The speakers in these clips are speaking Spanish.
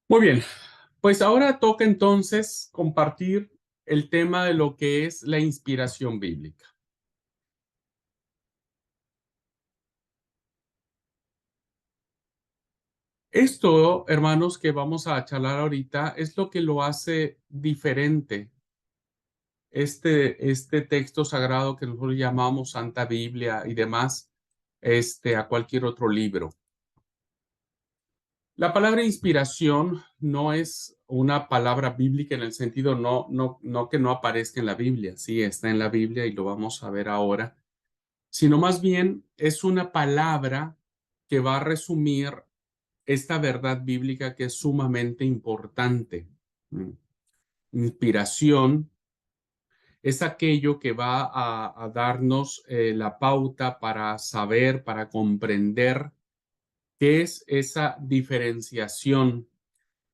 Muy bien, pues ahora toca entonces compartir el tema de lo que es la inspiración bíblica. Esto, hermanos, que vamos a charlar ahorita es lo que lo hace diferente. Este texto sagrado que nosotros llamamos Santa Biblia y demás, a cualquier otro libro. La palabra inspiración no es una palabra bíblica en el sentido no que no aparezca en la Biblia, sí está en la Biblia y lo vamos a ver ahora, sino más bien es una palabra que va a resumir esta verdad bíblica que es sumamente importante. Inspiración es aquello que va a darnos la pauta para saber, para comprender qué es esa diferenciación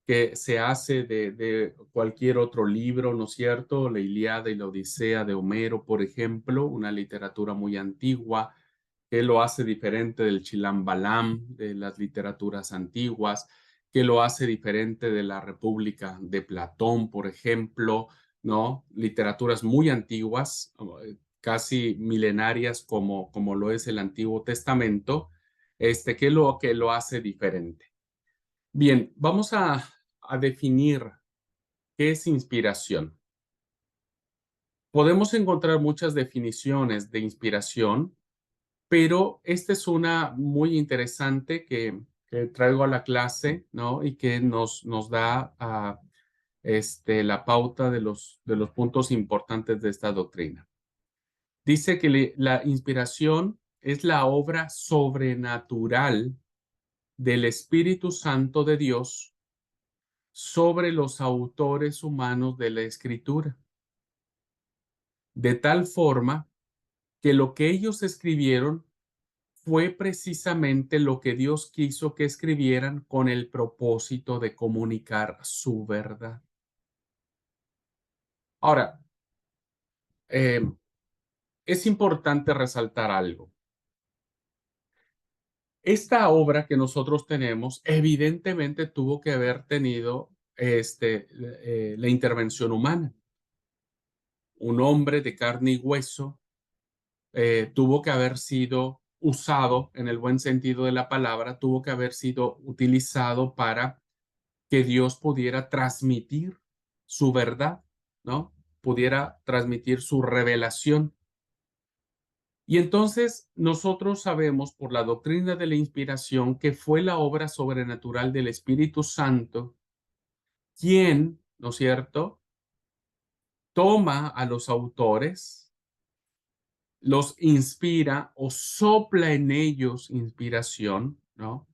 que se hace de cualquier otro libro, ¿no es cierto? La Ilíada y la Odisea de Homero, por ejemplo, una literatura muy antigua, que lo hace diferente del Chilam Balam, de las literaturas antiguas, que lo hace diferente de la República de Platón, por ejemplo, ¿no? Literaturas muy antiguas, casi milenarias como lo es el Antiguo Testamento, que lo hace diferente. Bien, vamos a definir qué es inspiración. Podemos encontrar muchas definiciones de inspiración, pero esta es una muy interesante que traigo a la clase, ¿no? Y que nos da la pauta de los puntos importantes de esta doctrina. Dice que la inspiración es la obra sobrenatural del Espíritu Santo de Dios sobre los autores humanos de la Escritura, de tal forma que lo que ellos escribieron fue precisamente lo que Dios quiso que escribieran con el propósito de comunicar su verdad. Ahora, eh, es importante resaltar algo. Esta obra que nosotros tenemos evidentemente tuvo que haber tenido la intervención humana. Un hombre de carne y hueso tuvo que haber sido usado en el buen sentido de la palabra, tuvo que haber sido utilizado para que Dios pudiera transmitir su verdad, ¿no? Pudiera transmitir su revelación. Y entonces nosotros sabemos por la doctrina de la inspiración que fue la obra sobrenatural del Espíritu Santo quien, ¿no es cierto?, toma a los autores, los inspira o sopla en ellos inspiración, ¿no?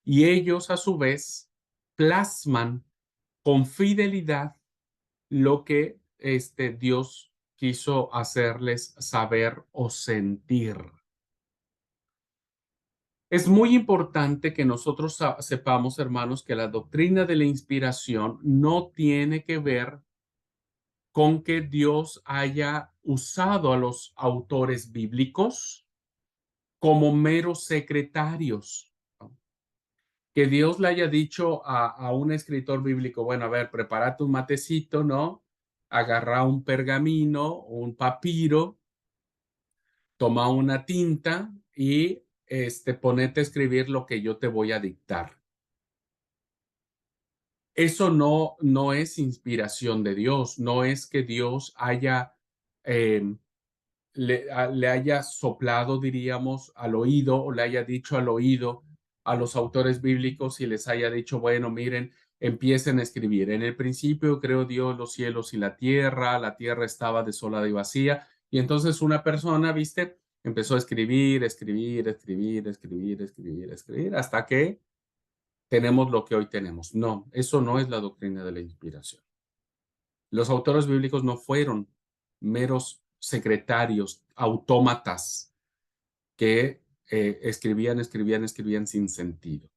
Y ellos a su vez plasman con fidelidad lo que Dios quiso hacerles saber o sentir. Es muy importante que nosotros sepamos, hermanos, que la doctrina de la inspiración no tiene que ver con que Dios haya usado a los autores bíblicos como meros secretarios, ¿no? Que Dios le haya dicho a un escritor bíblico, bueno, a ver, prepárate un matecito, ¿no? Agarra un pergamino, un papiro, toma una tinta y ponete a escribir lo que yo te voy a dictar. Eso no es inspiración de Dios, no es que Dios haya le haya soplado, diríamos, al oído o le haya dicho al oído a los autores bíblicos y les haya dicho, bueno, miren, empiecen a escribir. En el principio creó Dios los cielos y la tierra estaba desolada y vacía, y entonces una persona, viste, empezó a escribir, hasta que tenemos lo que hoy tenemos. No, eso no es la doctrina de la inspiración. Los autores bíblicos no fueron meros secretarios, autómatas que escribían sin sentido.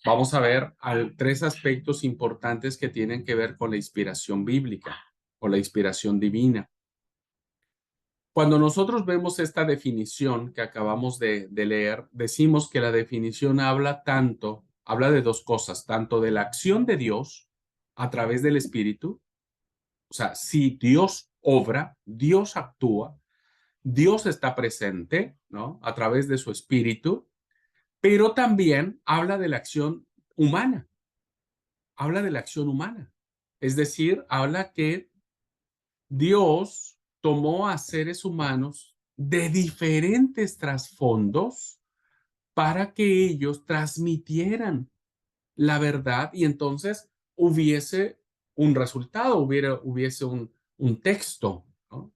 Vamos a ver tres aspectos importantes que tienen que ver con la inspiración bíblica o la inspiración divina. Cuando nosotros vemos esta definición que acabamos de leer, decimos que la definición habla de dos cosas, tanto de la acción de Dios a través del Espíritu, o sea, si Dios obra, Dios actúa, Dios está presente, ¿no? A través de su Espíritu, pero también habla de la acción humana, habla de la acción humana. Es decir, habla que Dios tomó a seres humanos de diferentes trasfondos para que ellos transmitieran la verdad y entonces hubiese un resultado, hubiese un texto, ¿no?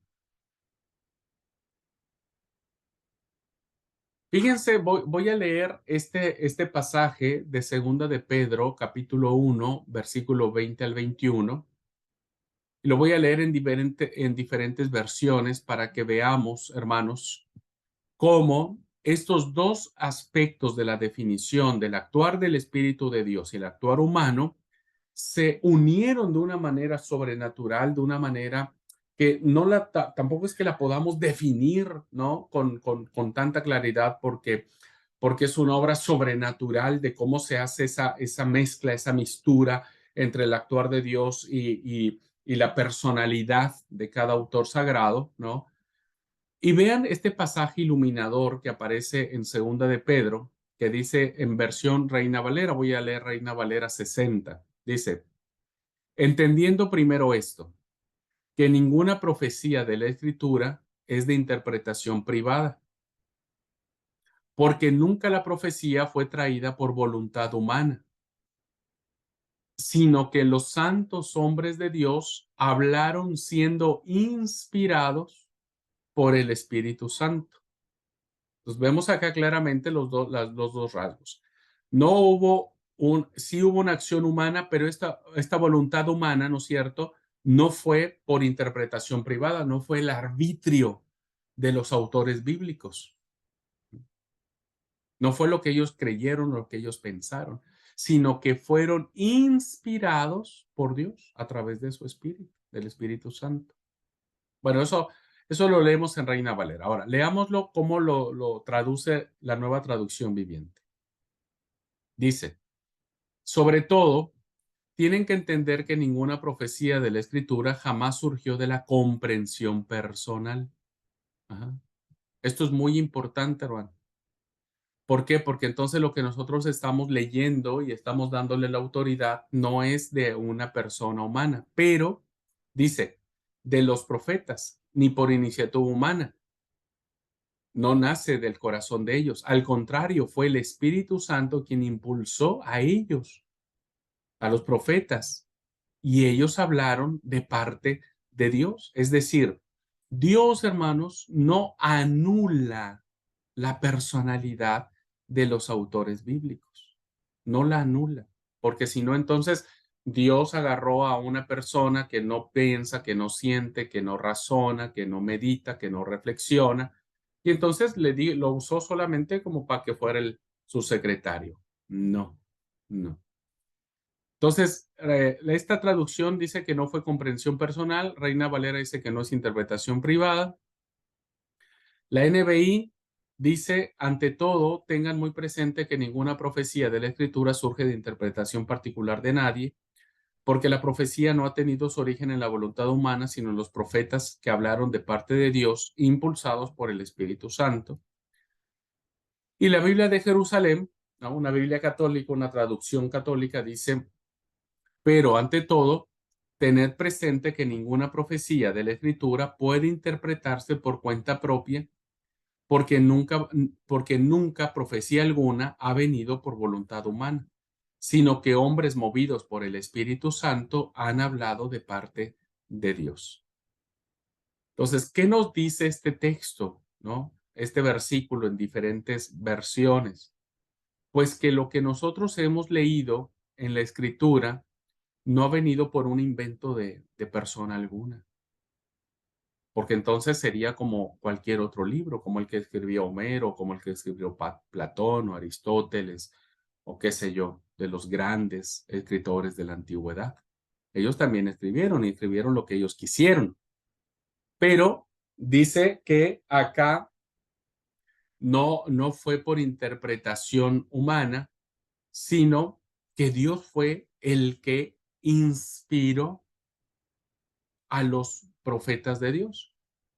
Fíjense, voy a leer este pasaje de Segunda de Pedro, capítulo 1, versículo 20 al 21. Y lo voy a leer en diferentes versiones para que veamos, hermanos, cómo estos dos aspectos de la definición del actuar del Espíritu de Dios y el actuar humano se unieron de una manera sobrenatural, de una manera que no tampoco es que la podamos definir, ¿no? Con tanta claridad, porque es una obra sobrenatural de cómo se hace esa mezcla, esa mistura entre el actuar de Dios y la personalidad de cada autor sagrado, ¿no? Y vean este pasaje iluminador que aparece en Segunda de Pedro, que dice en versión Reina Valera, voy a leer Reina Valera 60, dice, entendiendo primero esto, que ninguna profecía de la Escritura es de interpretación privada, porque nunca la profecía fue traída por voluntad humana, sino que los santos hombres de Dios hablaron siendo inspirados por el Espíritu Santo. Entonces vemos acá claramente los dos rasgos. No hubo sí hubo una acción humana, pero esta voluntad humana, ¿no es cierto? No fue por interpretación privada, no fue el arbitrio de los autores bíblicos. No fue lo que ellos creyeron, lo que ellos pensaron, sino que fueron inspirados por Dios a través de su Espíritu, del Espíritu Santo. Bueno, eso lo leemos en Reina Valera. Ahora, leámoslo cómo lo traduce la Nueva Traducción Viviente. Dice, sobre todo, tienen que entender que ninguna profecía de la Escritura jamás surgió de la comprensión personal. Ajá. Esto es muy importante, hermano. ¿Por qué? Porque entonces lo que nosotros estamos leyendo y estamos dándole la autoridad no es de una persona humana, pero dice, de los profetas, ni por iniciativa humana, no nace del corazón de ellos. Al contrario, fue el Espíritu Santo quien impulsó a ellos, a los profetas, y ellos hablaron de parte de Dios. Es decir, Dios, hermanos, no anula la personalidad de los autores bíblicos. No la anula, porque si no, entonces Dios agarró a una persona que no piensa, que no siente, que no razona, que no medita, que no reflexiona, y entonces lo usó solamente como para que fuera su secretario. No, no. Entonces, esta traducción dice que no fue comprensión personal, Reina Valera dice que no es interpretación privada. La NBI dice, ante todo, tengan muy presente que ninguna profecía de la Escritura surge de interpretación particular de nadie, porque la profecía no ha tenido su origen en la voluntad humana, sino en los profetas que hablaron de parte de Dios, impulsados por el Espíritu Santo. Y la Biblia de Jerusalén, ¿no? Una Biblia católica, una traducción católica, dice, pero ante todo, tened presente que ninguna profecía de la Escritura puede interpretarse por cuenta propia, porque nunca profecía alguna ha venido por voluntad humana, sino que hombres movidos por el Espíritu Santo han hablado de parte de Dios. Entonces, ¿qué nos dice este texto, no? Este versículo en diferentes versiones. Pues que lo que nosotros hemos leído en la Escritura no ha venido por un invento de persona alguna, porque entonces sería como cualquier otro libro, como el que escribió Homero, como el que escribió Platón o Aristóteles, o qué sé yo, de los grandes escritores de la antigüedad. Ellos también escribieron y escribieron lo que ellos quisieron, pero Dice que acá no fue por interpretación humana, sino que Dios fue el que inspiró a los profetas de Dios.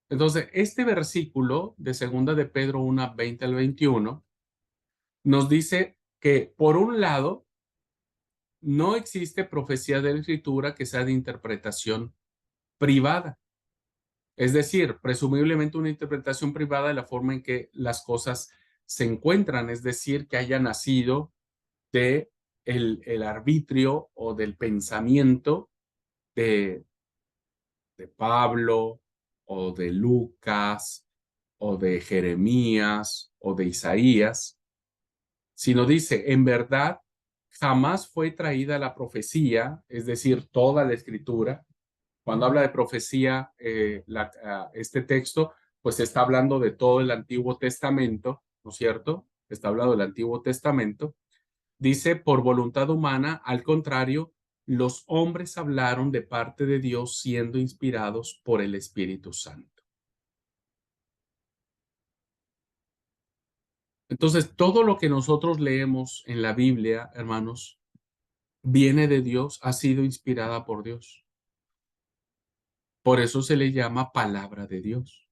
Entonces, este versículo de segunda de Pedro 1, 20 al 21 nos dice que, por un lado, no existe profecía de la Escritura que sea de interpretación privada. Es decir, presumiblemente una interpretación privada de la forma en que las cosas se encuentran, es decir, que haya nacido de el arbitrio o del pensamiento de, de Pablo o de Lucas o de Jeremías o de Isaías, sino dice, en verdad, jamás fue traída la profecía, es decir, toda la escritura. Cuando habla de profecía, este texto, pues está hablando de todo el Antiguo Testamento, ¿no es cierto? Está hablando del Antiguo Testamento. Dice, por voluntad humana, al contrario, los hombres hablaron de parte de Dios siendo inspirados por el Espíritu Santo. Entonces, todo lo que nosotros leemos en la Biblia, hermanos, viene de Dios, ha sido inspirada por Dios. Por eso se le llama palabra de Dios.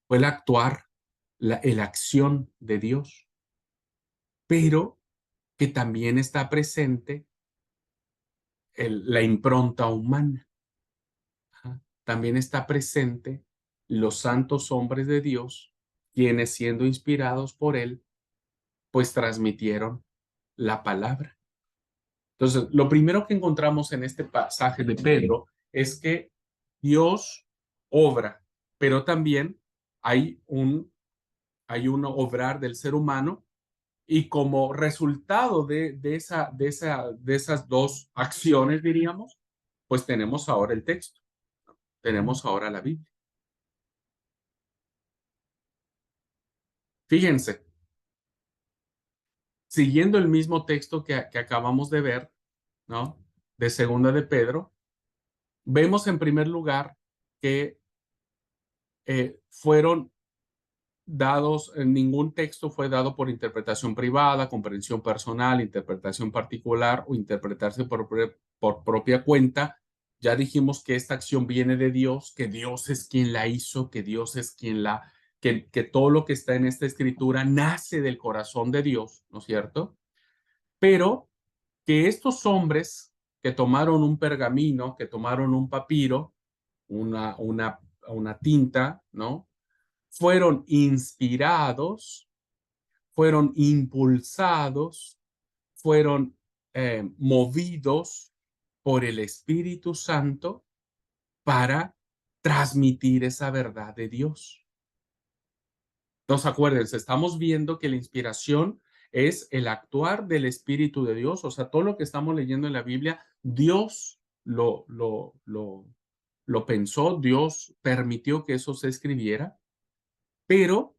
Fue el actuar, la acción de Dios, pero que también está presente la impronta humana. Ajá. También está presente los santos hombres de Dios, quienes siendo inspirados por él, pues transmitieron la palabra. Entonces, lo primero que encontramos en este pasaje de Pedro es que Dios obra, pero también hay un obrar del ser humano y como resultado de esas dos acciones, diríamos, pues tenemos ahora el texto, tenemos ahora la Biblia. Fíjense, siguiendo el mismo texto que acabamos de ver, ¿no? De segunda de Pedro, vemos en primer lugar que fueron dados, en ningún texto fue dado por interpretación privada, comprensión personal, interpretación particular o interpretarse por propia cuenta. Ya dijimos que esta acción viene de Dios, que Dios es quien la hizo, que Dios es quien que todo lo que está en esta escritura nace del corazón de Dios, ¿no es cierto? Pero que estos hombres que tomaron un pergamino, que tomaron un papiro, una tinta, ¿no? Fueron inspirados, fueron impulsados, fueron movidos por el Espíritu Santo para transmitir esa verdad de Dios. Entonces, acuérdense, estamos viendo que la inspiración es el actuar del Espíritu de Dios, o sea, todo lo que estamos leyendo en la Biblia, Dios lo pensó, Dios permitió que eso se escribiera, pero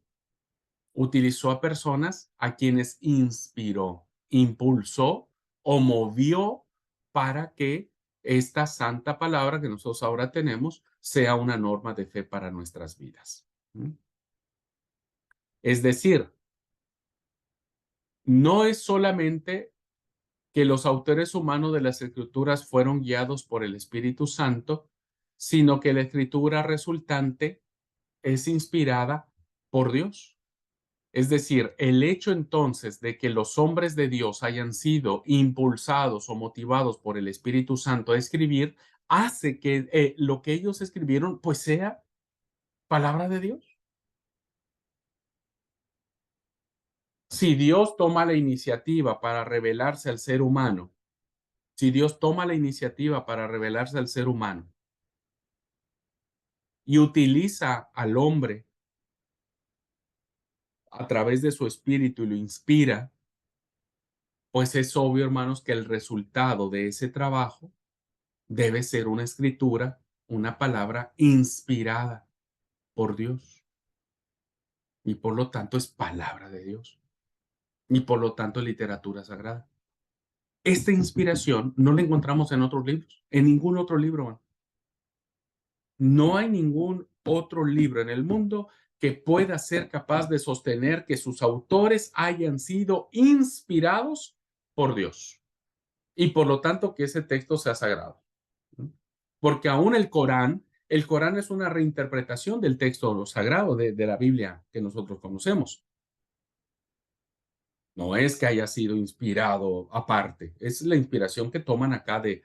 utilizó a personas a quienes inspiró, impulsó o movió para que esta santa palabra que nosotros ahora tenemos sea una norma de fe para nuestras vidas. Es decir, no es solamente que los autores humanos de las escrituras fueron guiados por el Espíritu Santo, sino que la escritura resultante es inspirada por Dios. Es decir, el hecho entonces de que los hombres de Dios hayan sido impulsados o motivados por el Espíritu Santo a escribir, hace que lo que ellos escribieron pues sea palabra de Dios. Si Dios toma la iniciativa para revelarse al ser humano, si Dios toma la iniciativa para revelarse al ser humano y utiliza al hombre a través de su espíritu y lo inspira, pues es obvio, hermanos, que el resultado de ese trabajo debe ser una escritura, una palabra inspirada por Dios y por lo tanto es palabra de Dios y por lo tanto literatura sagrada. Esta inspiración no la encontramos en otros libros, en ningún otro libro. No hay ningún otro libro en el mundo que pueda ser capaz de sostener que sus autores hayan sido inspirados por Dios y por lo tanto que ese texto sea sagrado. Porque aún el Corán es una reinterpretación del texto sagrado de la Biblia que nosotros conocemos. No es que haya sido inspirado aparte, es la inspiración que toman acá de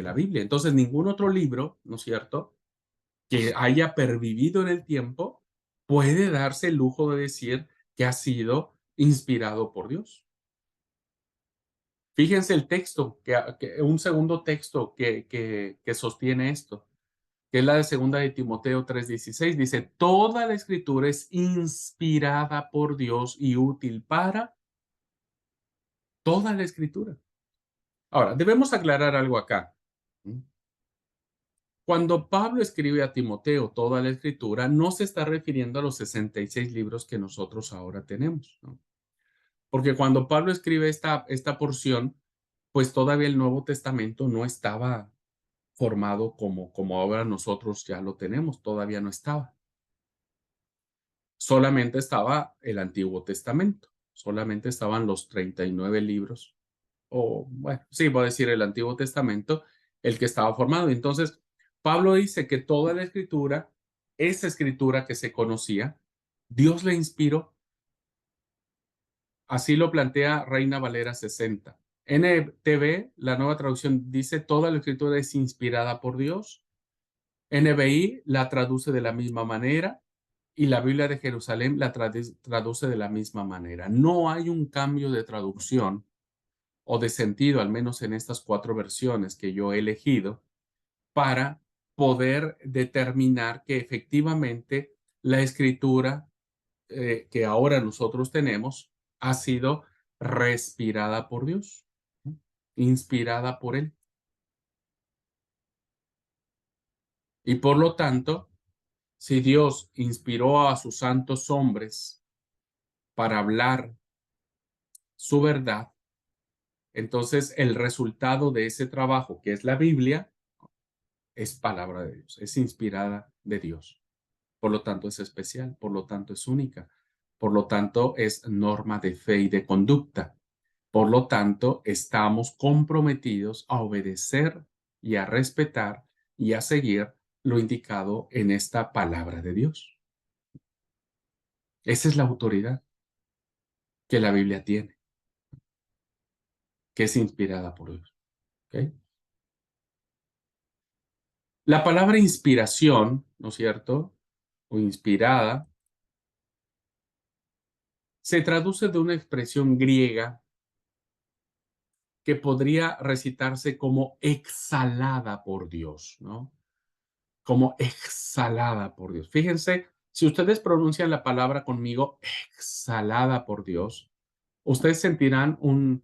la Biblia. Entonces, ningún otro libro, ¿no es cierto?, que haya pervivido en el tiempo puede darse el lujo de decir que ha sido inspirado por Dios. Fíjense el texto, un segundo texto que sostiene esto, que es la de segunda de Timoteo 3:16, dice, toda la escritura es inspirada por Dios y útil para toda la escritura. Ahora, debemos aclarar algo acá. Cuando Pablo escribe a Timoteo toda la escritura, no se está refiriendo a los 66 libros que nosotros ahora tenemos, ¿no? Porque cuando Pablo escribe esta porción, pues todavía el Nuevo Testamento no estaba formado como ahora nosotros ya lo tenemos, todavía no estaba. Solamente estaba el Antiguo Testamento, solamente estaban los 39 libros, o bueno, sí, voy a decir el Antiguo Testamento, el que estaba formado. Entonces, Pablo dice que toda la escritura, esa escritura que se conocía, Dios le inspiró. Así lo plantea Reina Valera 60. NTV, la nueva traducción, dice toda la escritura es inspirada por Dios. NBI la traduce de la misma manera y la Biblia de Jerusalén la traduce de la misma manera. No hay un cambio de traducción o de sentido, al menos en estas 4 versiones que yo he elegido, para poder determinar que efectivamente la escritura que ahora nosotros tenemos ha sido respirada por Dios, inspirada por Él. Y por lo tanto, si Dios inspiró a sus santos hombres para hablar su verdad, entonces el resultado de ese trabajo, que es la Biblia, es palabra de Dios, es inspirada de Dios. Por lo tanto, es especial, por lo tanto, es única, por lo tanto, es norma de fe y de conducta. Por lo tanto, estamos comprometidos a obedecer y a respetar y a seguir lo indicado en esta palabra de Dios. Esa es la autoridad que la Biblia tiene, que es inspirada por Dios. ¿Ok? La palabra inspiración, ¿no es cierto? O inspirada, se traduce de una expresión griega que podría recitarse como exhalada por Dios, ¿no? Como exhalada por Dios. Fíjense, si ustedes pronuncian la palabra conmigo, exhalada por Dios, ustedes sentirán un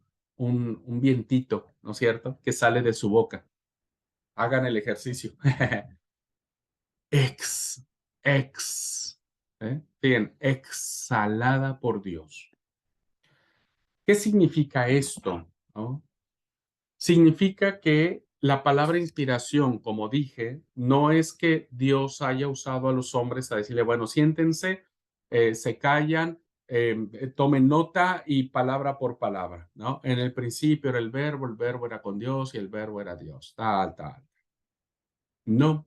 vientito, ¿no es cierto?, que sale de su boca. Hagan el ejercicio. Ex, ex. Bien, exhalada por Dios. ¿Qué significa esto? ¿No? Significa que la palabra inspiración, como dije, no es que Dios haya usado a los hombres a decirle, bueno, siéntense, se callan, tomen nota y palabra por palabra, ¿no? En el principio era el verbo era con Dios y el verbo era Dios, tal, tal. No,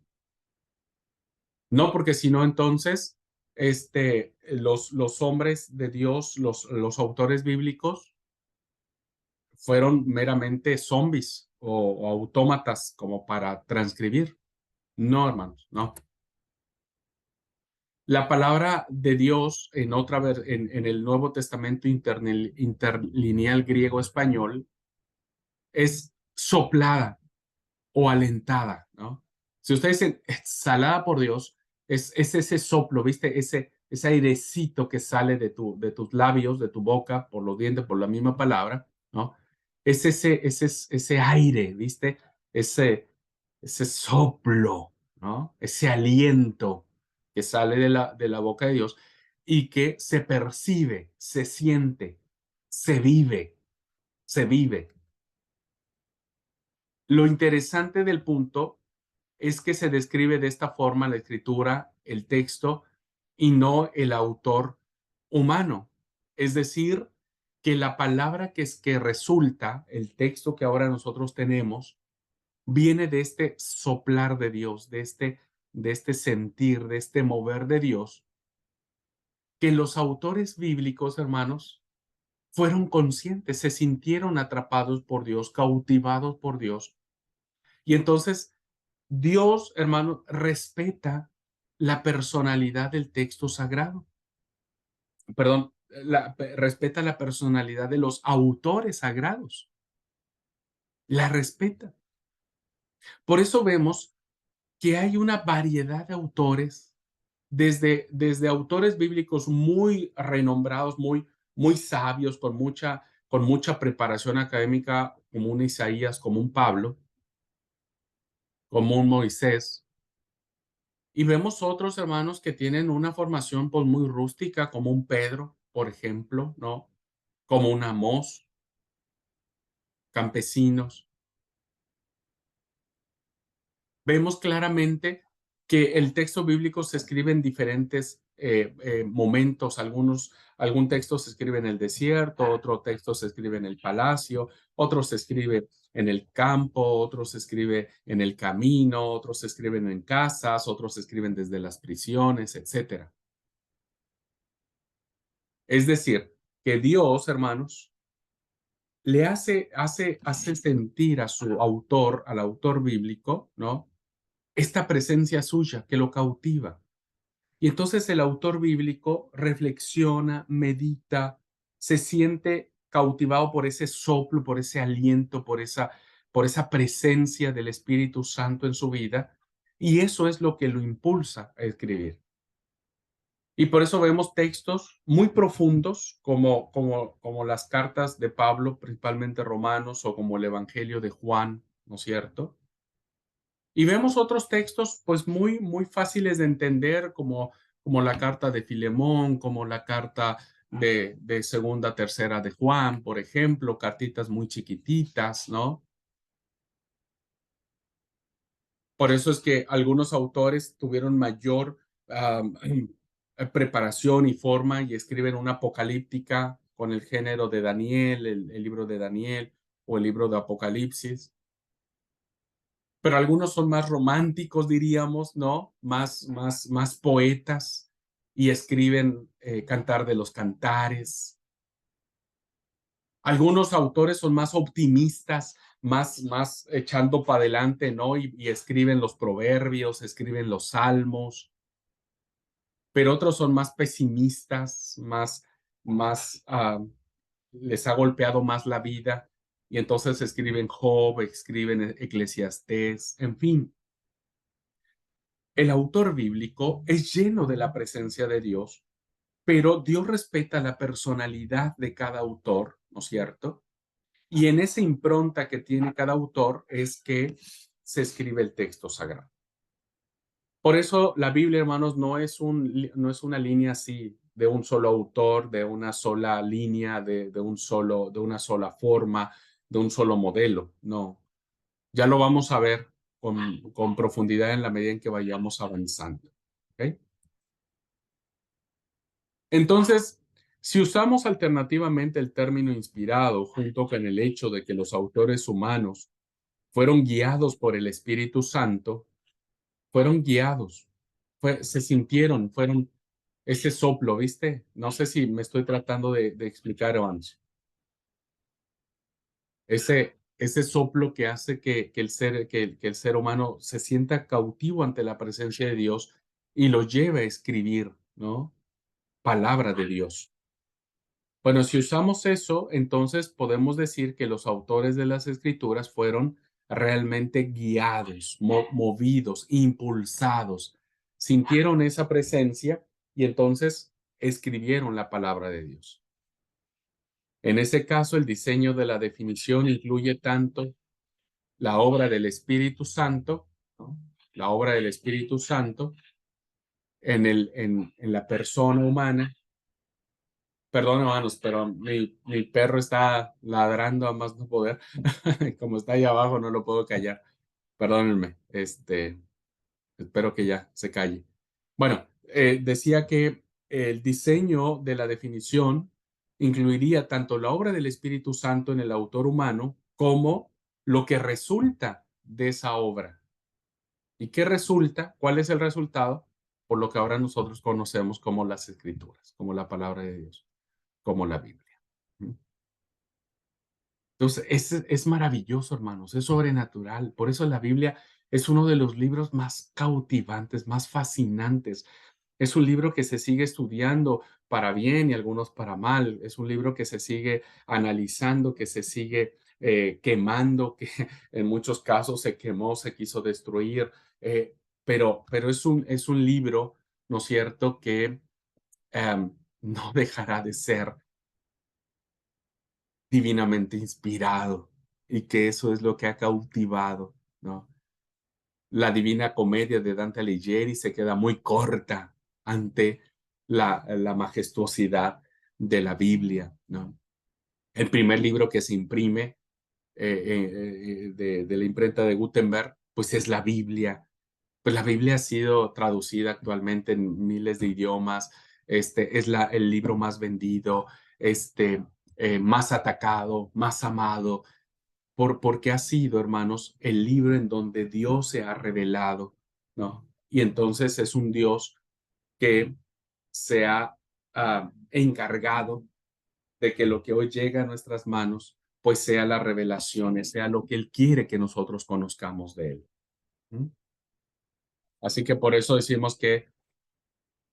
no, porque si no, entonces, los hombres de Dios, los autores bíblicos, fueron meramente zombies o autómatas como para transcribir. No, hermanos, no. La palabra de Dios en el Nuevo Testamento interlineal griego-español es soplada o alentada, ¿no? Si ustedes dicen exhalada por Dios, es ese soplo, ¿viste? Ese airecito que sale de tus labios, de tu boca, por los dientes, por la misma palabra, ¿no? Es ese aire, ¿viste? Ese, ese soplo, ¿no? Ese aliento que sale de la boca de Dios y que se percibe, se siente, se vive, se vive. Lo interesante del punto es que se describe de esta forma la escritura, el texto, y no el autor humano. Es decir, que la palabra que resulta, el texto que ahora nosotros tenemos, viene de este soplar de Dios, de este sentir, de este mover de Dios, que los autores bíblicos, hermanos, fueron conscientes, se sintieron atrapados por Dios, cautivados por Dios. Y entonces Dios, hermano, respeta la personalidad del texto sagrado. Perdón, respeta la personalidad de los autores sagrados. La respeta. Por eso vemos que hay una variedad de autores, desde autores bíblicos muy renombrados, muy sabios, con mucha preparación académica, como un Isaías, como un Pablo, como un Moisés. Y vemos otros hermanos que tienen una formación pues muy rústica, como un Pedro, por ejemplo, ¿no? Como un Amós, campesinos. Vemos claramente que el texto bíblico se escribe en diferentes momentos. Algún texto se escribe en el desierto, otro texto se escribe en el palacio, otro se escribe en el campo, otro se escribe en el camino, otros se escriben en casas, otros se escriben desde las prisiones, etcétera. Es decir, que Dios, hermanos, le hace sentir a su autor, al autor bíblico, ¿no? Esta presencia suya que lo cautiva. Y entonces el autor bíblico reflexiona, medita, se siente cautivado por ese soplo, por ese aliento, por esa presencia del Espíritu Santo en su vida, y eso es lo que lo impulsa a escribir. Y por eso vemos textos muy profundos, como las cartas de Pablo, principalmente Romanos, o como el Evangelio de Juan, ¿no es cierto? Y vemos otros textos, pues muy fáciles de entender, como la carta de Filemón, como la carta de segunda, tercera de Juan, por ejemplo, cartitas muy chiquititas, ¿no? Por eso es que algunos autores tuvieron mayor preparación y forma y escriben una apocalíptica con el género de Daniel, el libro de Daniel o el libro de Apocalipsis. Pero algunos son más románticos, diríamos, ¿no? Más poetas y escriben Cantar de los Cantares. Algunos autores son más optimistas, más echando para adelante, ¿no? Y escriben los proverbios, escriben los salmos, pero otros son más pesimistas, más les ha golpeado más la vida y entonces escriben Job, escriben Eclesiastés, en fin. El autor bíblico es lleno de la presencia de Dios, pero Dios respeta la personalidad de cada autor, ¿no es cierto? Y en esa impronta que tiene cada autor es que se escribe el texto sagrado. Por eso la Biblia, hermanos, no es una línea así de un solo autor, de una sola línea, de una sola forma, de un solo modelo. No, ya lo vamos a ver con profundidad en la medida en que vayamos avanzando. ¿Ok? Entonces, si usamos alternativamente el término inspirado junto con el hecho de que los autores humanos fueron guiados por el Espíritu Santo, fueron guiados, se sintieron, fueron ese soplo, ¿viste? No sé si me estoy tratando de explicar, Evans. Ese soplo que hace que el ser humano se sienta cautivo ante la presencia de Dios y lo lleve a escribir, ¿no? Palabra de Dios. Bueno, si usamos eso, entonces podemos decir que los autores de las escrituras fueron realmente guiados, movidos, impulsados, sintieron esa presencia y entonces escribieron la palabra de Dios. En ese caso, el diseño de la definición incluye tanto la obra del Espíritu Santo, ¿no? La obra del Espíritu Santo en la persona humana. Perdón, hermanos, pero mi perro está ladrando a más no poder. Como está ahí abajo, no lo puedo callar. Perdónenme. Espero que ya se calle. Bueno, decía que el diseño de la definición incluiría tanto la obra del Espíritu Santo en el autor humano como lo que resulta de esa obra. ¿Y qué resulta? ¿Cuál es el resultado? Por lo que ahora nosotros conocemos como las Escrituras, como la palabra de Dios, como la Biblia. ¿Mm? Entonces, es maravilloso, hermanos, es sobrenatural. Por eso la Biblia es uno de los libros más cautivantes, más fascinantes. Es un libro que se sigue estudiando para bien y algunos para mal. Es un libro que se sigue analizando, que se sigue quemando, que en muchos casos se quemó, se quiso destruir. Pero es un libro, ¿no es cierto?, que no dejará de ser divinamente inspirado y que eso es lo que ha cautivado, ¿no? La Divina Comedia de Dante Alighieri se queda muy corta ante la majestuosidad de la Biblia, ¿no? El primer libro que se imprime de la imprenta de Gutenberg, pues es la Biblia. Pues la Biblia ha sido traducida actualmente en miles de idiomas, es el libro más vendido, más atacado, más amado, porque ha sido, hermanos, el libro en donde Dios se ha revelado, ¿no? Y entonces es un Dios que se ha encargado de que lo que hoy llega a nuestras manos, pues sea la revelación, sea lo que Él quiere que nosotros conozcamos de Él. ¿Mm? Así que por eso decimos que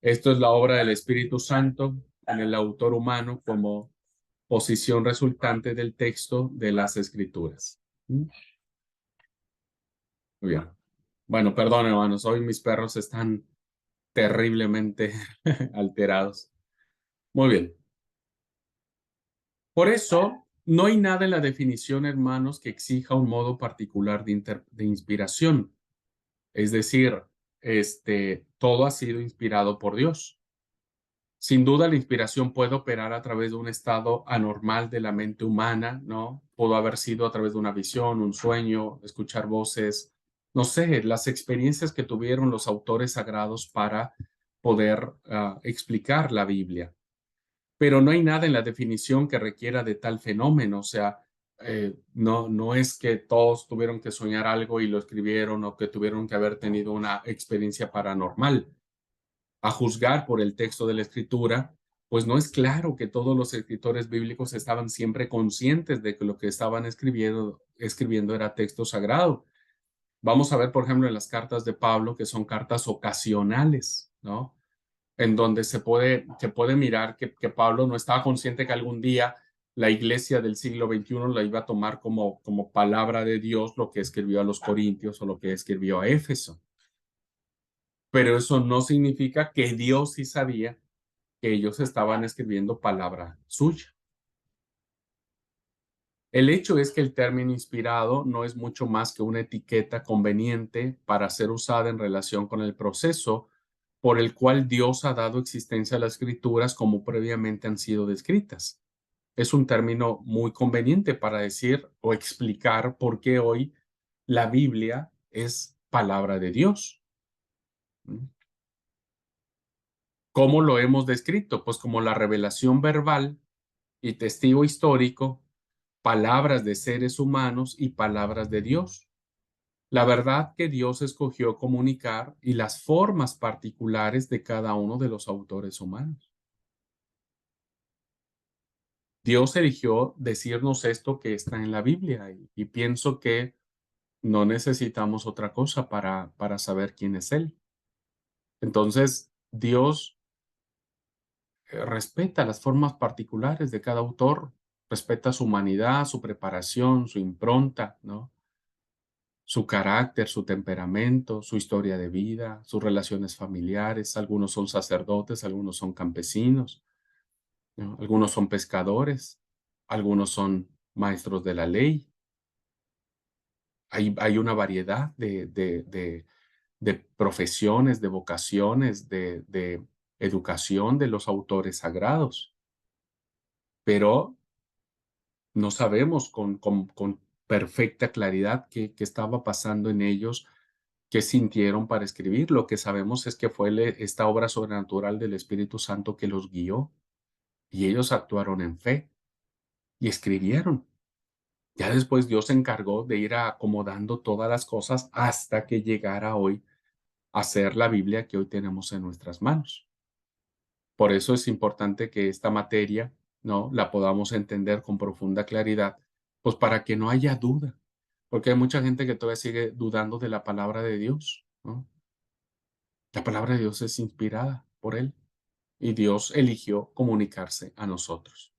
esto es la obra del Espíritu Santo en el autor humano como posición resultante del texto de las Escrituras. ¿Mm? Muy bien. Bueno, perdón, hermanos, hoy mis perros están terriblemente alterados. Muy bien. Por eso, no hay nada en la definición, hermanos, que exija un modo particular de inspiración. Es decir, todo ha sido inspirado por Dios. Sin duda, la inspiración puede operar a través de un estado anormal de la mente humana, ¿no? Pudo haber sido a través de una visión, un sueño, escuchar voces, no sé, las experiencias que tuvieron los autores sagrados para poder explicar la Biblia. Pero no hay nada en la definición que requiera de tal fenómeno, o sea, no es que todos tuvieron que soñar algo y lo escribieron o que tuvieron que haber tenido una experiencia paranormal. A juzgar por el texto de la escritura, pues no es claro que todos los escritores bíblicos estaban siempre conscientes de que lo que estaban escribiendo era texto sagrado. Vamos a ver, por ejemplo, en las cartas de Pablo, que son cartas ocasionales, ¿no? En donde se puede mirar que Pablo no estaba consciente que algún día la iglesia del siglo XXI la iba a tomar como palabra de Dios lo que escribió a los Corintios o lo que escribió a Éfeso. Pero eso no significa que Dios sí sabía que ellos estaban escribiendo palabra suya. El hecho es que el término inspirado no es mucho más que una etiqueta conveniente para ser usada en relación con el proceso por el cual Dios ha dado existencia a las escrituras como previamente han sido descritas. Es un término muy conveniente para decir o explicar por qué hoy la Biblia es palabra de Dios. ¿Cómo lo hemos descrito? Pues como la revelación verbal y testigo histórico, palabras de seres humanos y palabras de Dios. La verdad que Dios escogió comunicar y las formas particulares de cada uno de los autores humanos. Dios eligió decirnos esto que está en la Biblia y pienso que no necesitamos otra cosa para saber quién es Él. Entonces, Dios respeta las formas particulares de cada autor, respeta su humanidad, su preparación, su impronta, ¿no? Su carácter, su temperamento, su historia de vida, sus relaciones familiares. Algunos son sacerdotes, algunos son campesinos, ¿no? Algunos son pescadores, algunos son maestros de la ley. Hay una variedad de profesiones, de vocaciones, de educación de los autores sagrados, pero no sabemos con perfecta claridad qué estaba pasando en ellos qué sintieron para escribir. Lo que sabemos es que fue esta obra sobrenatural del Espíritu Santo que los guió y ellos actuaron en fe y escribieron. Ya después Dios se encargó de ir acomodando todas las cosas hasta que llegara hoy a ser la Biblia que hoy tenemos en nuestras manos. Por eso es importante que esta materia, ¿no?, la podamos entender con profunda claridad, pues para que no haya duda, porque hay mucha gente que todavía sigue dudando de la palabra de Dios, ¿no? La palabra de Dios es inspirada por Él y Dios eligió comunicarse a nosotros.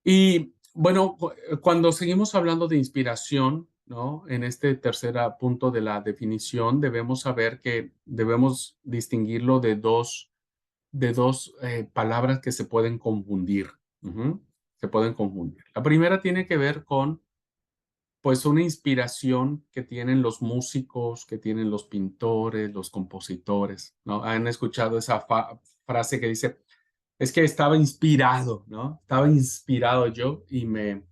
Y bueno, cuando seguimos hablando de inspiración, ¿no? En este tercer punto de la definición, debemos saber que debemos distinguirlo de dos palabras que se pueden confundir. Ujú, se pueden confundir. La primera tiene que ver con, pues, una inspiración que tienen los músicos, que tienen los pintores, los compositores, ¿no? Han escuchado esa frase que dice, es que estaba inspirado, ¿no? Estaba inspirado yo y me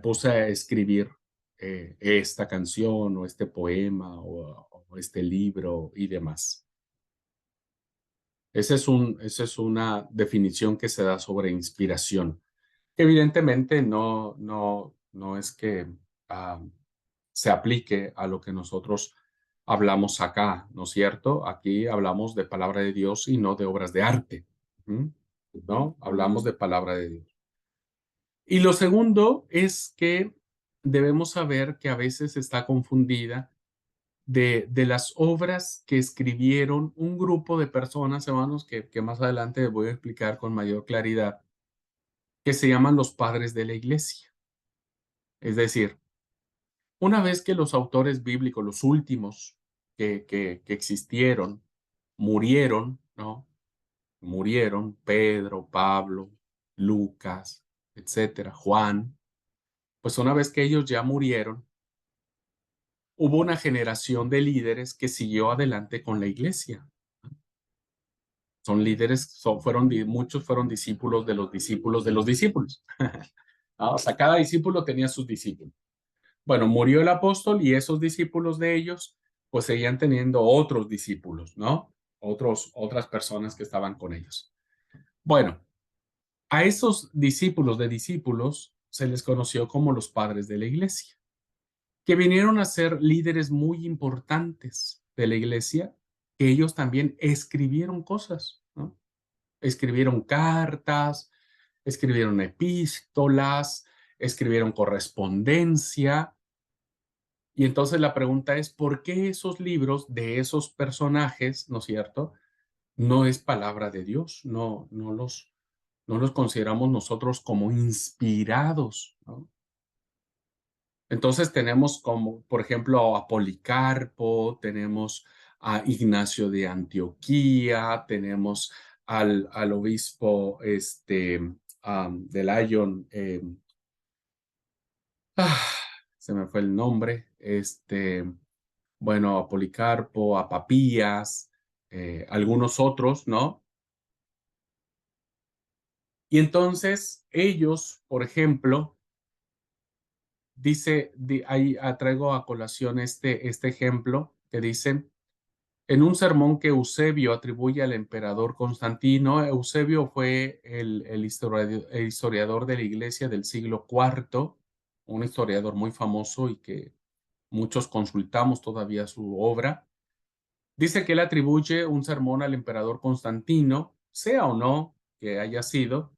puse a escribir esta canción o este poema o este libro y demás. Esa es una definición que se da sobre inspiración. Evidentemente no es que se aplique a lo que nosotros hablamos acá, ¿no es cierto? Aquí hablamos de palabra de Dios y no de obras de arte, ¿m? ¿No? Hablamos de palabra de Dios. Y lo segundo es que debemos saber que a veces está confundida de las obras que escribieron un grupo de personas, hermanos, que más adelante voy a explicar con mayor claridad, que se llaman los padres de la iglesia. Es decir, una vez que los autores bíblicos, los últimos que existieron, murieron, ¿no? Murieron Pedro, Pablo, Lucas, etcétera, Juan. Pues una vez que ellos ya murieron, hubo una generación de líderes que siguió adelante con la iglesia. Son líderes, muchos fueron discípulos de los discípulos de los discípulos. O sea, cada discípulo tenía sus discípulos. Bueno, murió el apóstol y esos discípulos de ellos, pues seguían teniendo otros discípulos, ¿no? Otras personas que estaban con ellos. Bueno, a esos discípulos de discípulos se les conoció como los padres de la iglesia, que vinieron a ser líderes muy importantes de la iglesia, que ellos también escribieron cosas, ¿no? Escribieron cartas, escribieron epístolas, escribieron correspondencia. Y entonces la pregunta es, ¿por qué esos libros de esos personajes, no es cierto? No es palabra de Dios, no los consideramos nosotros como inspirados, ¿no? Entonces tenemos como, por ejemplo, a Policarpo, tenemos a Ignacio de Antioquía, tenemos al obispo de Lyon, ah, se me fue el nombre, bueno, a Policarpo, a Papías, algunos otros, ¿no? Y entonces ellos, por ejemplo, ahí traigo a colación este ejemplo que dice, en un sermón que Eusebio atribuye al emperador Constantino. Eusebio fue el historiador de la iglesia del siglo IV, un historiador muy famoso y que muchos consultamos todavía su obra. Dice que él atribuye un sermón al emperador Constantino, sea o no que haya sido.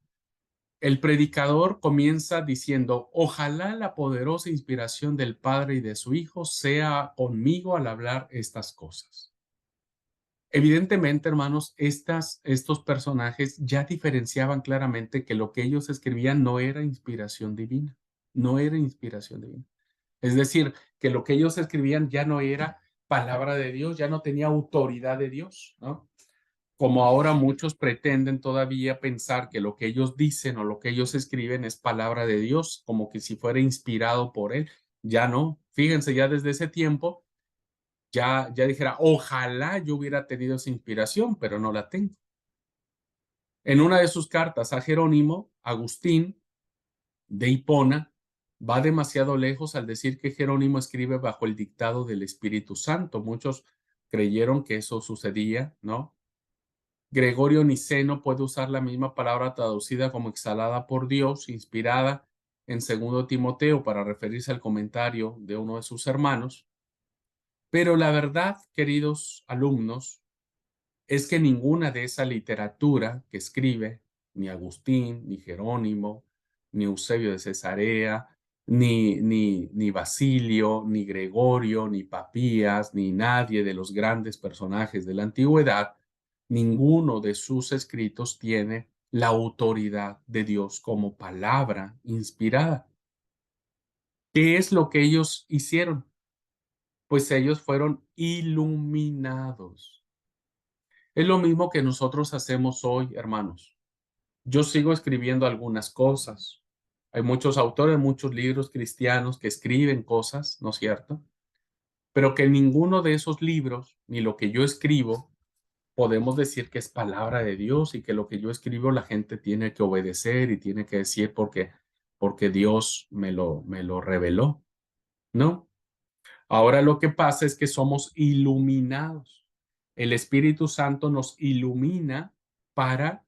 El predicador comienza diciendo, ojalá la poderosa inspiración del Padre y de su Hijo sea conmigo al hablar estas cosas. Evidentemente, hermanos, estos personajes ya diferenciaban claramente que lo que ellos escribían no era inspiración divina, no era inspiración divina. Es decir, que lo que ellos escribían ya no era palabra de Dios, ya no tenía autoridad de Dios, ¿no? Como ahora muchos pretenden todavía pensar que lo que ellos dicen o lo que ellos escriben es palabra de Dios, como que si fuera inspirado por él. Ya no. Fíjense, ya desde ese tiempo ya dijera, ojalá yo hubiera tenido esa inspiración, pero no la tengo. En una de sus cartas a Jerónimo, Agustín de Hipona va demasiado lejos al decir que Jerónimo escribe bajo el dictado del Espíritu Santo. Muchos creyeron que eso sucedía, ¿no? Gregorio Niceno puede usar la misma palabra traducida como exhalada por Dios, inspirada en segundo Timoteo para referirse al comentario de uno de sus hermanos. Pero la verdad, queridos alumnos, es que ninguna de esa literatura que escribe, ni Agustín, ni Jerónimo, ni Eusebio de Cesarea, ni Basilio, ni Gregorio, ni Papías, ni nadie de los grandes personajes de la antigüedad, ninguno de sus escritos tiene la autoridad de Dios como palabra inspirada. ¿Qué es lo que ellos hicieron? Pues ellos fueron iluminados. Es lo mismo que nosotros hacemos hoy, hermanos. Yo sigo escribiendo algunas cosas. Hay muchos autores, muchos libros cristianos que escriben cosas, ¿no es cierto? Pero que ninguno de esos libros, ni lo que yo escribo, podemos decir que es palabra de Dios y que lo que yo escribo la gente tiene que obedecer y tiene que decir porque Dios me lo reveló, ¿no? Ahora lo que pasa es que somos iluminados. El Espíritu Santo nos ilumina para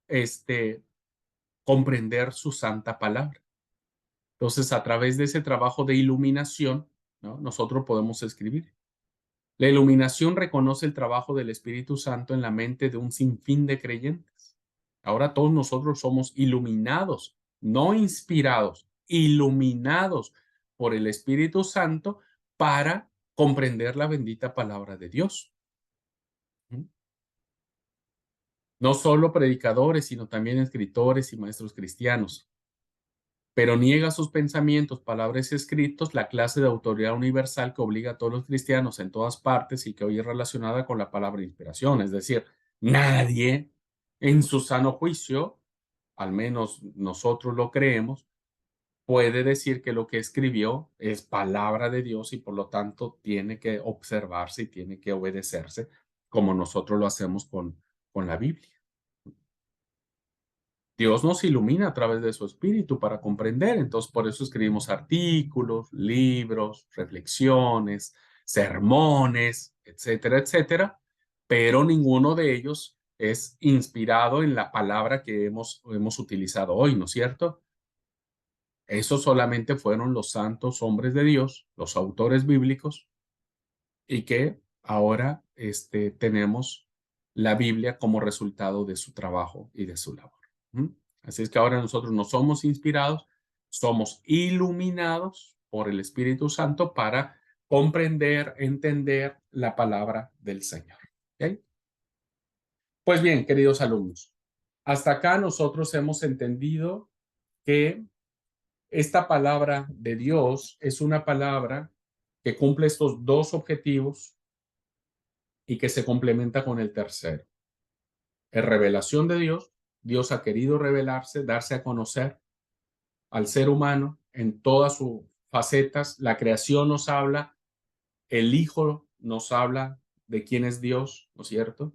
este, comprender su santa palabra. Entonces, a través de ese trabajo de iluminación, ¿no? Nosotros podemos escribir. La iluminación reconoce el trabajo del Espíritu Santo en la mente de un sinfín de creyentes. Ahora todos nosotros somos iluminados, no inspirados, iluminados por el Espíritu Santo para comprender la bendita palabra de Dios. No solo predicadores, sino también escritores y maestros cristianos. Pero niega sus pensamientos, palabras y escritos, la clase de autoridad universal que obliga a todos los cristianos en todas partes y que hoy es relacionada con la palabra inspiración. Es decir, nadie en su sano juicio, al menos nosotros lo creemos, puede decir que lo que escribió es palabra de Dios y por lo tanto tiene que observarse y tiene que obedecerse como nosotros lo hacemos con la Biblia. Dios nos ilumina a través de su espíritu para comprender. Entonces, por eso escribimos artículos, libros, reflexiones, sermones, etcétera, etcétera, pero ninguno de ellos es inspirado en la palabra que hemos utilizado hoy, ¿no es cierto? Esos solamente fueron los santos hombres de Dios, los autores bíblicos, y que ahora tenemos la Biblia como resultado de su trabajo y de su labor. ¿Mm? Así es que ahora nosotros no somos inspirados, somos iluminados por el Espíritu Santo para comprender, entender la palabra del Señor. ¿Ok? Pues bien, queridos alumnos, hasta acá nosotros hemos entendido que esta palabra de Dios es una palabra que cumple estos dos objetivos y que se complementa con el tercero. Es revelación de Dios. Dios ha querido revelarse, darse a conocer al ser humano en todas sus facetas. La creación nos habla, el Hijo nos habla de quién es Dios, ¿no es cierto?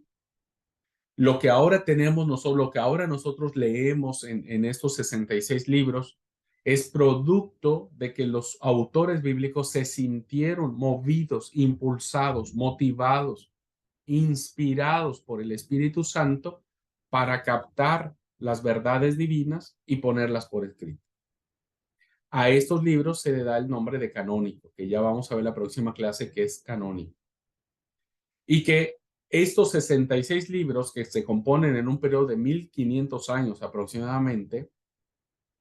Lo que ahora tenemos nosotros, lo que ahora nosotros leemos en estos 66 libros, es producto de que los autores bíblicos se sintieron movidos, impulsados, motivados, inspirados por el Espíritu Santo para captar las verdades divinas y ponerlas por escrito. A estos libros se le da el nombre de canónico, que ya vamos a ver la próxima clase que es canónico. Y que estos 66 libros que se componen en un periodo de 1500 años aproximadamente,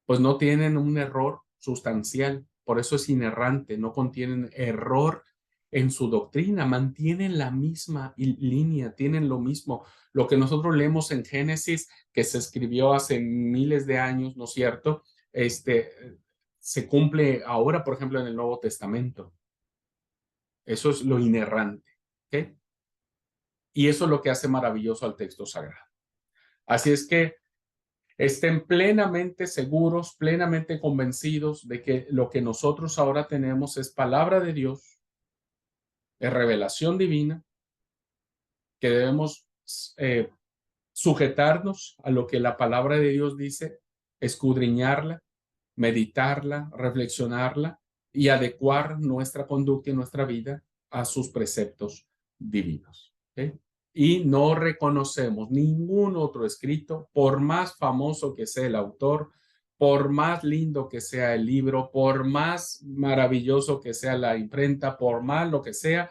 pues no tienen un error sustancial, por eso es inerrante, no contienen error en su doctrina, mantienen la misma línea, tienen lo mismo. Lo que nosotros leemos en Génesis, que se escribió hace miles de años, ¿no es cierto? Se cumple ahora, por ejemplo, en el Nuevo Testamento. Eso es lo inerrante, ¿ok? Y eso es lo que hace maravilloso al texto sagrado. Así es que estén plenamente seguros, plenamente convencidos de que lo que nosotros ahora tenemos es palabra de Dios, es revelación divina, que debemos sujetarnos a lo que la palabra de Dios dice, escudriñarla, meditarla, reflexionarla y adecuar nuestra conducta y nuestra vida a sus preceptos divinos. ¿Okay? Y no reconocemos ningún otro escrito, por más famoso que sea el autor, por más lindo que sea el libro, por más maravilloso que sea la imprenta, por más lo que sea,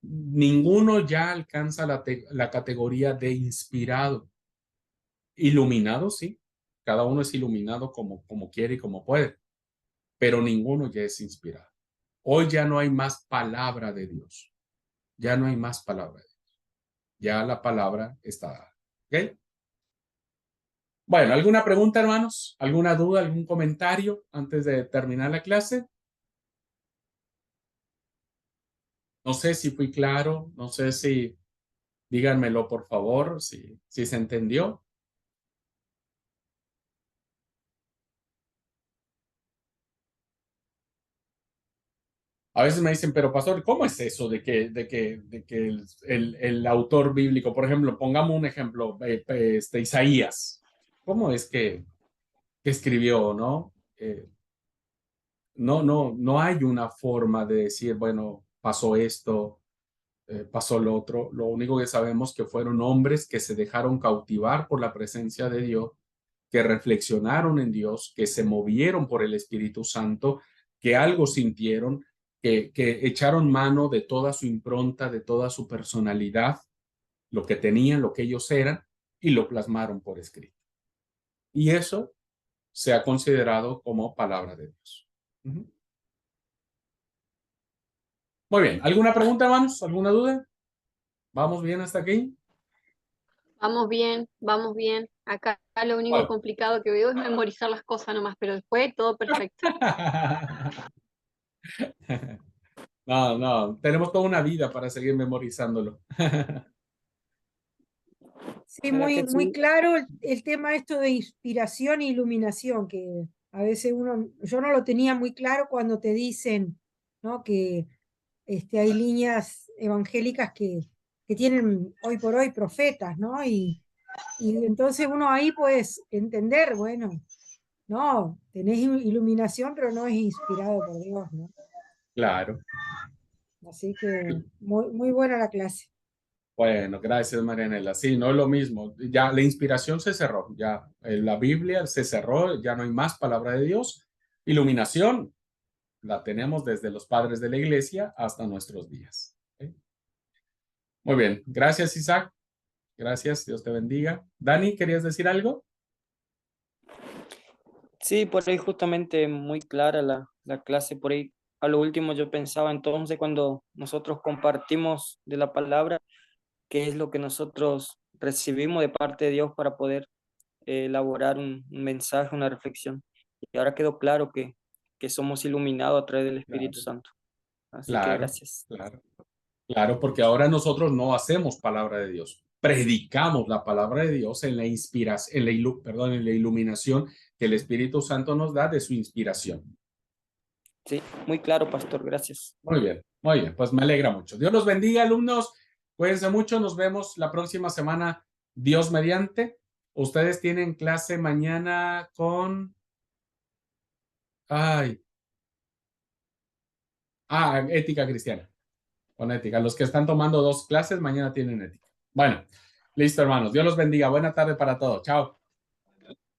ninguno ya alcanza la categoría de inspirado. Iluminado, sí. Cada uno es iluminado como quiere y como puede, pero ninguno ya es inspirado. Hoy ya no hay más palabra de Dios. Ya no hay más palabra de Dios. Ya la palabra está dada. ¿Ok? Bueno, ¿alguna pregunta, hermanos? ¿Alguna duda, algún comentario antes de terminar la clase? No sé si fui claro, no sé si, díganmelo por favor, si se entendió. A veces me dicen, pero pastor, ¿cómo es eso de que el autor bíblico, por ejemplo, pongamos un ejemplo, Isaías, ¿cómo es que escribió, no? No hay una forma de decir, bueno, pasó esto, pasó lo otro. Lo único que sabemos que fueron hombres que se dejaron cautivar por la presencia de Dios, que reflexionaron en Dios, que se movieron por el Espíritu Santo, que algo sintieron, que echaron mano de toda su impronta, de toda su personalidad, lo que tenían, lo que ellos eran, y lo plasmaron por escrito. Y eso se ha considerado como palabra de Dios. Muy bien. ¿Alguna pregunta, hermanos? ¿Alguna duda? ¿Vamos bien hasta aquí? Vamos bien, vamos bien. Acá lo único Bueno. complicado que veo es memorizar las cosas nomás, pero después todo perfecto. No, no, tenemos toda una vida para seguir memorizándolo. Sí, ¿Verdad muy, que muy sí? claro el tema esto de inspiración e iluminación, que a veces yo no lo tenía muy claro cuando te dicen, ¿no? Que hay líneas evangélicas que tienen hoy por hoy profetas, ¿no? Y entonces uno ahí puedes entender, bueno, no, tenés iluminación, pero no es inspirado por Dios, ¿no? Claro. Así que muy, muy buena la clase. Bueno, gracias, Marianela. Sí, no es lo mismo. Ya la inspiración se cerró. Ya la Biblia se cerró. Ya no hay más palabra de Dios. Iluminación la tenemos desde los padres de la iglesia hasta nuestros días. ¿Ok? Muy bien. Gracias, Isaac. Gracias. Dios te bendiga. Dani, ¿querías decir algo? Sí, por ahí justamente muy clara la clase, por ahí a lo último yo pensaba entonces cuando nosotros compartimos de la palabra, qué es lo que nosotros recibimos de parte de Dios para poder elaborar un mensaje, una reflexión. Y ahora quedó claro que somos iluminados a través del Espíritu Claro, Santo. Así que claro, gracias. claro. Claro, porque ahora nosotros no hacemos palabra de Dios, predicamos la palabra de Dios en la inspiración, en la iluminación que el Espíritu Santo nos da de su inspiración. Sí, muy claro, pastor, gracias. Muy bien, pues me alegra mucho. Dios los bendiga, alumnos. Cuídense mucho, nos vemos la próxima semana, Dios mediante. Ustedes tienen clase mañana con... Ay, ética cristiana. Con ética. Los que están tomando 2 clases, mañana tienen ética. Bueno, listo, hermanos. Dios los bendiga. Buena tarde para todos. Chao.